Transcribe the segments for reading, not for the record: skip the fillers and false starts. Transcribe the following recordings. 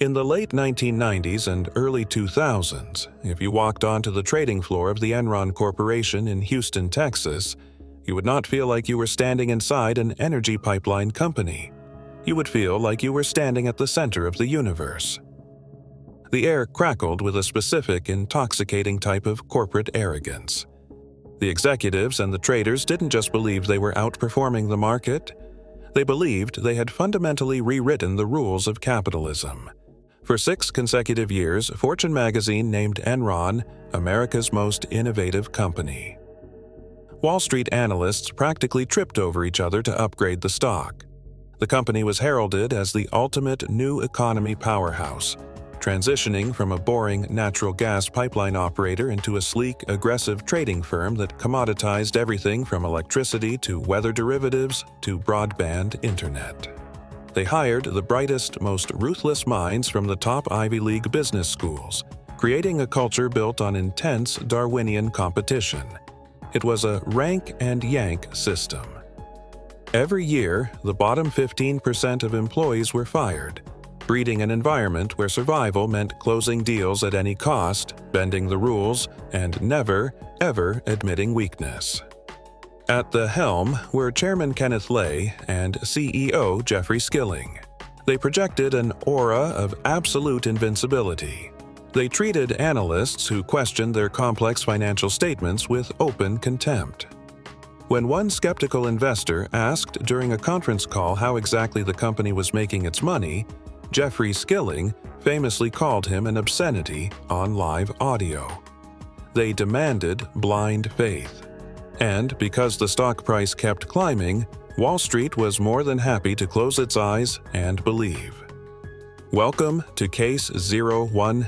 In the late 1990s and early 2000s, if you walked onto the trading floor of the Enron Corporation in Houston, Texas, you would not feel like you were standing inside an energy pipeline company. You would feel like you were standing at the center of the universe. The air crackled with a specific, intoxicating type of corporate arrogance. The executives and the traders didn't just believe they were outperforming the market. They believed they had fundamentally rewritten the rules of capitalism. For 6 consecutive years, Fortune magazine named Enron America's most innovative company. Wall Street analysts practically tripped over each other to upgrade the stock. The company was heralded as the ultimate new economy powerhouse, transitioning from a boring natural gas pipeline operator into a sleek, aggressive trading firm that commoditized everything from electricity to weather derivatives to broadband internet. They hired the brightest, most ruthless minds from the top Ivy League business schools, creating a culture built on intense Darwinian competition. It was a rank and yank system. Every year, the bottom 15% of employees were fired, breeding an environment where survival meant closing deals at any cost, bending the rules, and never, ever admitting weakness. At the helm were Chairman Kenneth Lay and CEO Jeffrey Skilling. They projected an aura of absolute invincibility. They treated analysts who questioned their complex financial statements with open contempt. When one skeptical investor asked during a conference call how exactly the company was making its money, Jeffrey Skilling famously called him an obscenity on live audio. They demanded blind faith. And because the stock price kept climbing, Wall Street was more than happy to close its eyes and believe. Welcome to Case 010.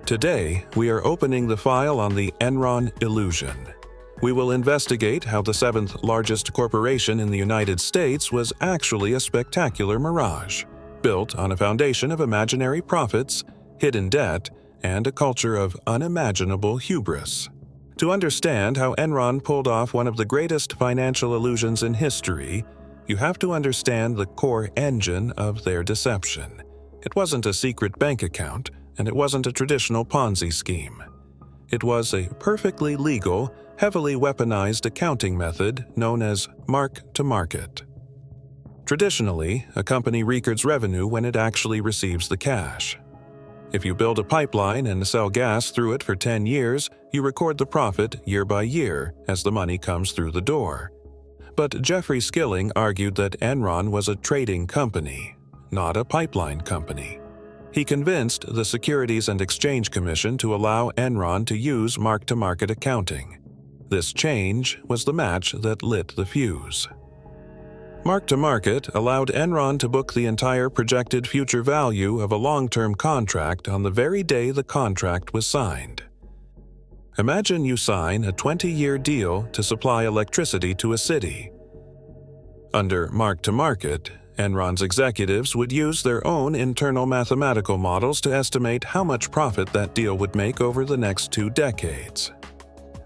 Today, we are opening the file on the Enron Illusion. We will investigate how the 7th largest corporation in the United States was actually a spectacular mirage, built on a foundation of imaginary profits, hidden debt, and a culture of unimaginable hubris. To understand how Enron pulled off one of the greatest financial illusions in history, you have to understand the core engine of their deception. It wasn't a secret bank account, and it wasn't a traditional Ponzi scheme. It was a perfectly legal, heavily weaponized accounting method known as mark-to-market. Traditionally, a company records revenue when it actually receives the cash. If you build a pipeline and sell gas through it for 10 years, you record the profit year by year as the money comes through the door. But Jeffrey Skilling argued that Enron was a trading company, not a pipeline company. He convinced the Securities and Exchange Commission to allow Enron to use mark-to-market accounting. This change was the match that lit the fuse. Mark-to-market allowed Enron to book the entire projected future value of a long-term contract on the very day the contract was signed. Imagine you sign a 20-year deal to supply electricity to a city. Under mark-to-market, Enron's executives would use their own internal mathematical models to estimate how much profit that deal would make over the next 2 decades.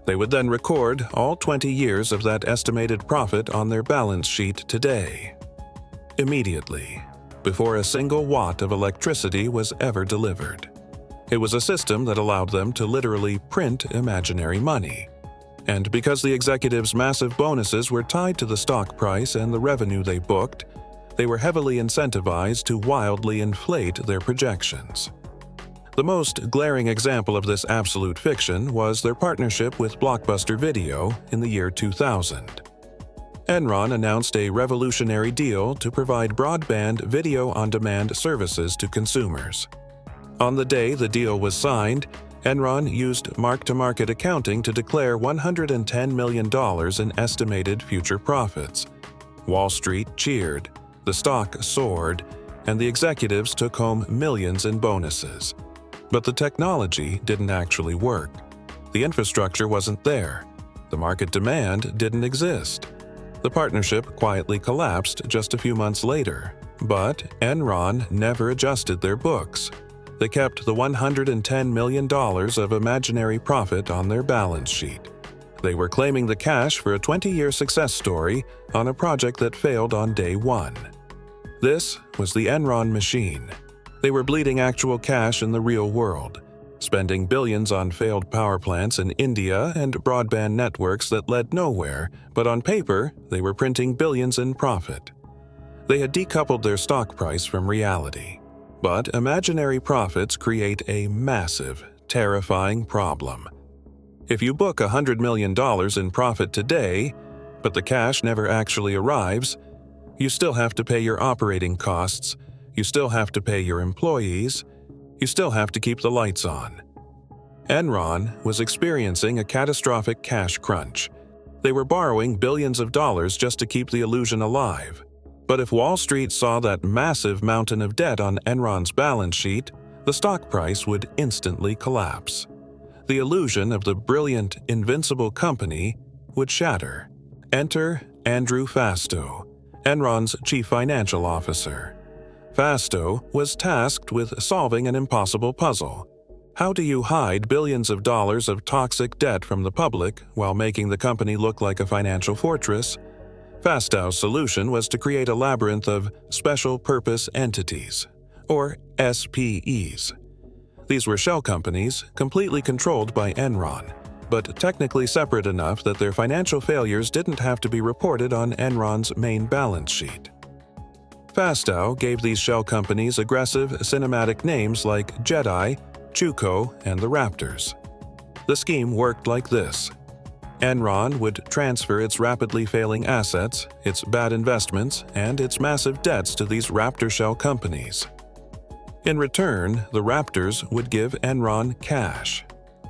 They would then record all 20 years of that estimated profit on their balance sheet today. Immediately, before a single watt of electricity was ever delivered. It was a system that allowed them to literally print imaginary money. And because the executives' massive bonuses were tied to the stock price and the revenue they booked, they were heavily incentivized to wildly inflate their projections. The most glaring example of this absolute fiction was their partnership with Blockbuster Video in the year 2000. Enron announced a revolutionary deal to provide broadband video-on-demand services to consumers. On the day the deal was signed, Enron used mark-to-market accounting to declare $110 million in estimated future profits. Wall Street cheered, the stock soared, and the executives took home millions in bonuses. But the technology didn't actually work. The infrastructure wasn't there. The market demand didn't exist. The partnership quietly collapsed just a few months later, but Enron never adjusted their books. They kept the $110 million of imaginary profit on their balance sheet. They were claiming the cash for a 20-year success story on a project that failed on day one. This was the Enron machine. They were bleeding actual cash in the real world, spending billions on failed power plants in India and broadband networks that led nowhere, but on paper, they were printing billions in profit. They had decoupled their stock price from reality. But imaginary profits create a massive, terrifying problem. If you book $100 million in profit today, but the cash never actually arrives, you still have to pay your operating costs, you still have to pay your employees, you still have to keep the lights on. Enron was experiencing a catastrophic cash crunch. They were borrowing billions of dollars just to keep the illusion alive. But if Wall Street saw that massive mountain of debt on Enron's balance sheet, the stock price would instantly collapse. The illusion of the brilliant, invincible company would shatter. Enter Andrew Fastow, Enron's chief financial officer. Fastow was tasked with solving an impossible puzzle. How do you hide billions of dollars of toxic debt from the public while making the company look like a financial fortress? Fastow's solution was to create a labyrinth of special purpose entities, or SPEs. These were shell companies completely controlled by Enron, but technically separate enough that their financial failures didn't have to be reported on Enron's main balance sheet. Fastow gave these shell companies aggressive cinematic names like Jedi, Chuko, and the Raptors. The scheme worked like this. Enron would transfer its rapidly failing assets, its bad investments, and its massive debts to these Raptor shell companies. In return, the Raptors would give Enron cash.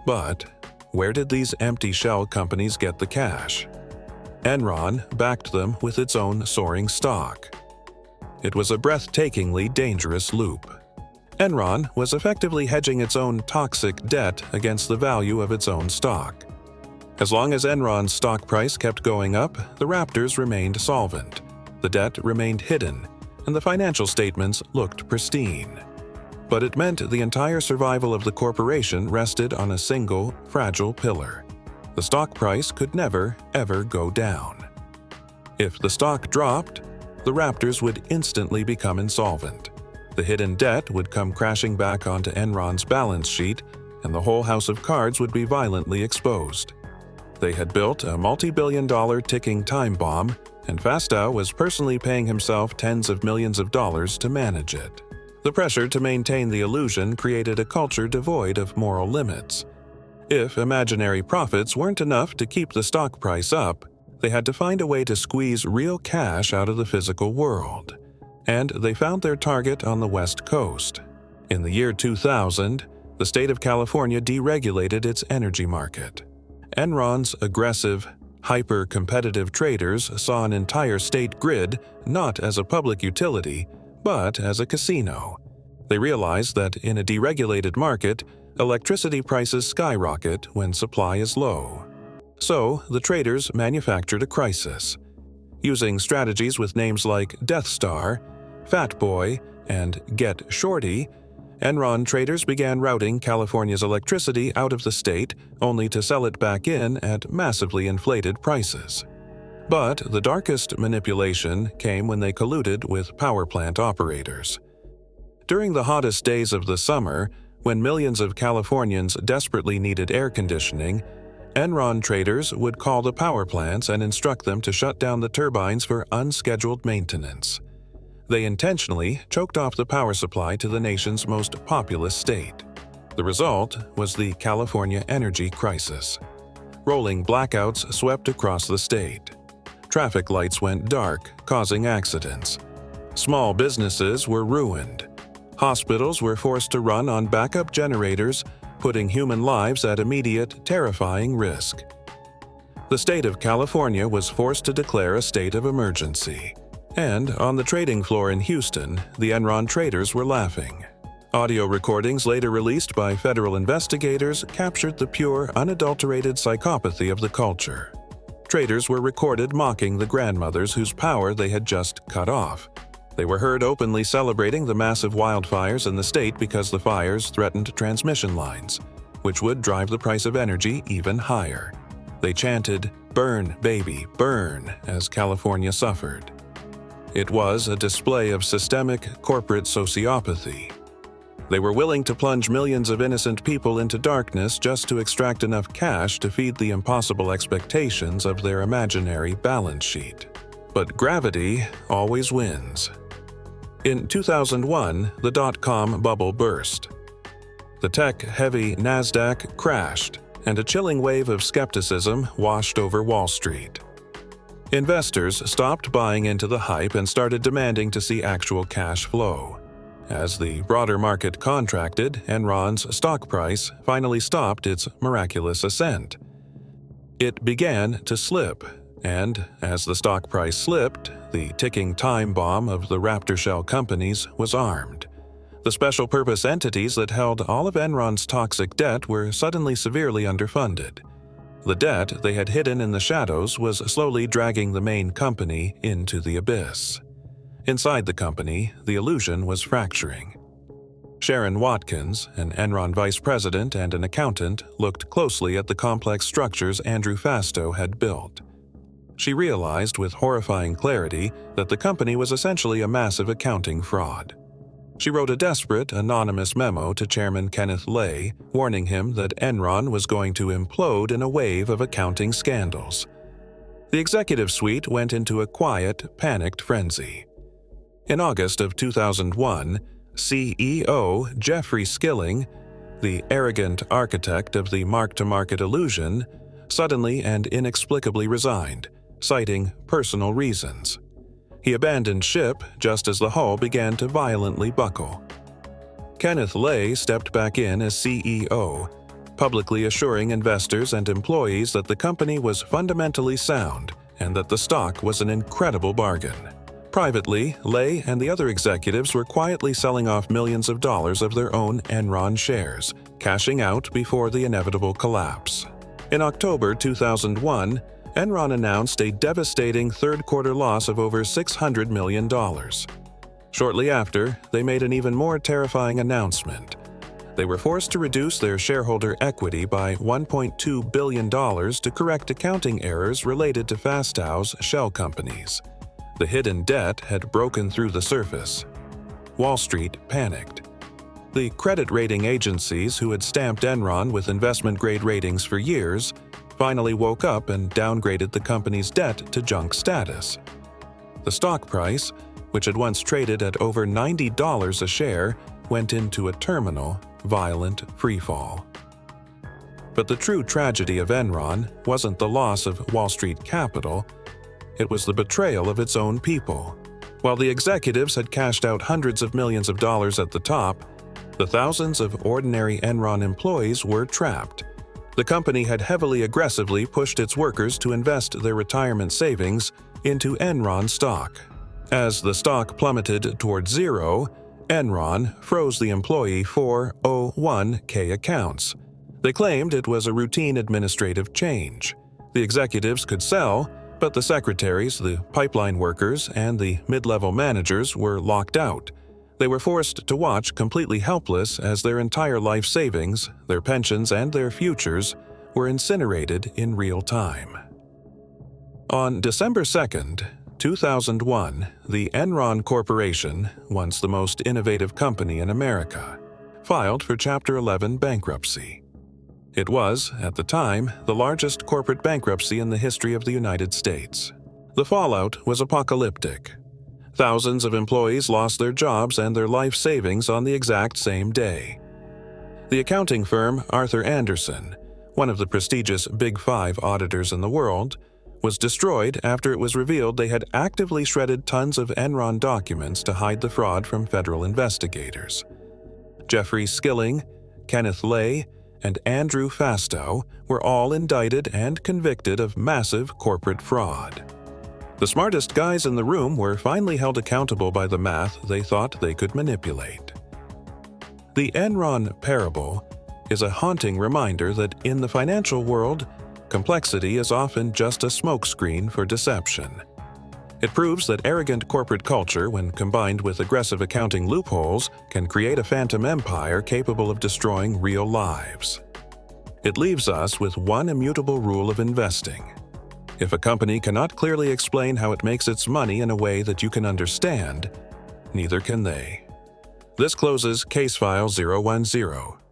But where did these empty shell companies get the cash? Enron backed them with its own soaring stock. It was a breathtakingly dangerous loop. Enron was effectively hedging its own toxic debt against the value of its own stock. As long as Enron's stock price kept going up, the Raptors remained solvent, the debt remained hidden, and the financial statements looked pristine. But it meant the entire survival of the corporation rested on a single, fragile pillar. The stock price could never, ever go down. If the stock dropped, the Raptors would instantly become insolvent. The hidden debt would come crashing back onto Enron's balance sheet, and the whole house of cards would be violently exposed. They had built a multi-billion-dollar ticking time bomb, and Fastow was personally paying himself tens of millions of dollars to manage it. The pressure to maintain the illusion created a culture devoid of moral limits. If imaginary profits weren't enough to keep the stock price up, they had to find a way to squeeze real cash out of the physical world. And they found their target on the West Coast. In the year 2000, the state of California deregulated its energy market. Enron's aggressive, hyper-competitive traders saw an entire state grid not as a public utility, but as a casino. They realized that in a deregulated market, electricity prices skyrocket when supply is low. So, the traders manufactured a crisis. Using strategies with names like Death Star, Fat Boy, and Get Shorty, Enron traders began routing California's electricity out of the state only to sell it back in at massively inflated prices. But the darkest manipulation came when they colluded with power plant operators. During the hottest days of the summer, when millions of Californians desperately needed air conditioning, Enron traders would call the power plants and instruct them to shut down the turbines for unscheduled maintenance. They intentionally choked off the power supply to the nation's most populous state. The result was the California energy crisis. Rolling blackouts swept across the state. Traffic lights went dark, causing accidents. Small businesses were ruined. Hospitals were forced to run on backup generators, putting human lives at immediate, terrifying risk. The state of California was forced to declare a state of emergency. And on the trading floor in Houston, the Enron traders were laughing. Audio recordings later released by federal investigators captured the pure, unadulterated psychopathy of the culture. Traders were recorded mocking the grandmothers whose power they had just cut off. They were heard openly celebrating the massive wildfires in the state because the fires threatened transmission lines, which would drive the price of energy even higher. They chanted, "Burn, baby, burn," as California suffered. It was a display of systemic corporate sociopathy. They were willing to plunge millions of innocent people into darkness just to extract enough cash to feed the impossible expectations of their imaginary balance sheet. But gravity always wins. In 2001, the dot-com bubble burst. The tech-heavy NASDAQ crashed, and a chilling wave of skepticism washed over Wall Street. Investors stopped buying into the hype and started demanding to see actual cash flow. As the broader market contracted, Enron's stock price finally stopped its miraculous ascent. It began to slip, and as the stock price slipped, the ticking time bomb of the Raptor shell companies was armed. The special-purpose entities that held all of Enron's toxic debt were suddenly severely underfunded. The debt they had hidden in the shadows was slowly dragging the main company into the abyss. Inside the company, the illusion was fracturing. Sharon Watkins, an Enron vice president and an accountant, looked closely at the complex structures Andrew Fastow had built. She realized with horrifying clarity that the company was essentially a massive accounting fraud. She wrote a desperate, anonymous memo to Chairman Kenneth Lay, warning him that Enron was going to implode in a wave of accounting scandals. The executive suite went into a quiet, panicked frenzy. In August of 2001, CEO Jeffrey Skilling, the arrogant architect of the mark-to-market illusion, suddenly and inexplicably resigned, citing personal reasons. He abandoned ship just as the hull began to violently buckle. Kenneth Lay stepped back in as CEO, publicly assuring investors and employees that the company was fundamentally sound and that the stock was an incredible bargain. Privately, Lay and the other executives were quietly selling off millions of dollars of their own Enron shares, cashing out before the inevitable collapse. In October 2001, Enron announced a devastating third-quarter loss of over $600 million. Shortly after, they made an even more terrifying announcement. They were forced to reduce their shareholder equity by $1.2 billion to correct accounting errors related to Fastow's shell companies. The hidden debt had broken through the surface. Wall Street panicked. The credit rating agencies who had stamped Enron with investment-grade ratings for years finally woke up and downgraded the company's debt to junk status. The stock price, which had once traded at over $90 a share, went into a terminal, violent freefall. But the true tragedy of Enron wasn't the loss of Wall Street capital. It was the betrayal of its own people. While the executives had cashed out hundreds of millions of dollars at the top, the thousands of ordinary Enron employees were trapped. The company had heavily aggressively pushed its workers to invest their retirement savings into Enron stock. As the stock plummeted toward zero, Enron froze the employee 401(k) accounts. They claimed it was a routine administrative change. The executives could sell, but the secretaries, the pipeline workers, and the mid-level managers were locked out. They were forced to watch completely helpless as their entire life savings, their pensions, and their futures were incinerated in real time. On December 2, 2001, the Enron Corporation, once the most innovative company in America, filed for Chapter 11 bankruptcy. It was, at the time, the largest corporate bankruptcy in the history of the United States. The fallout was apocalyptic. Thousands of employees lost their jobs and their life savings on the exact same day. The accounting firm Arthur Andersen, one of the prestigious Big Five auditors in the world, was destroyed after it was revealed they had actively shredded tons of Enron documents to hide the fraud from federal investigators. Jeffrey Skilling, Kenneth Lay, and Andrew Fastow were all indicted and convicted of massive corporate fraud. The smartest guys in the room were finally held accountable by the math they thought they could manipulate. The Enron parable is a haunting reminder that in the financial world, complexity is often just a smokescreen for deception. It proves that arrogant corporate culture, when combined with aggressive accounting loopholes, can create a phantom empire capable of destroying real lives. It leaves us with one immutable rule of investing. If a company cannot clearly explain how it makes its money in a way that you can understand, neither can they. This closes case file 010.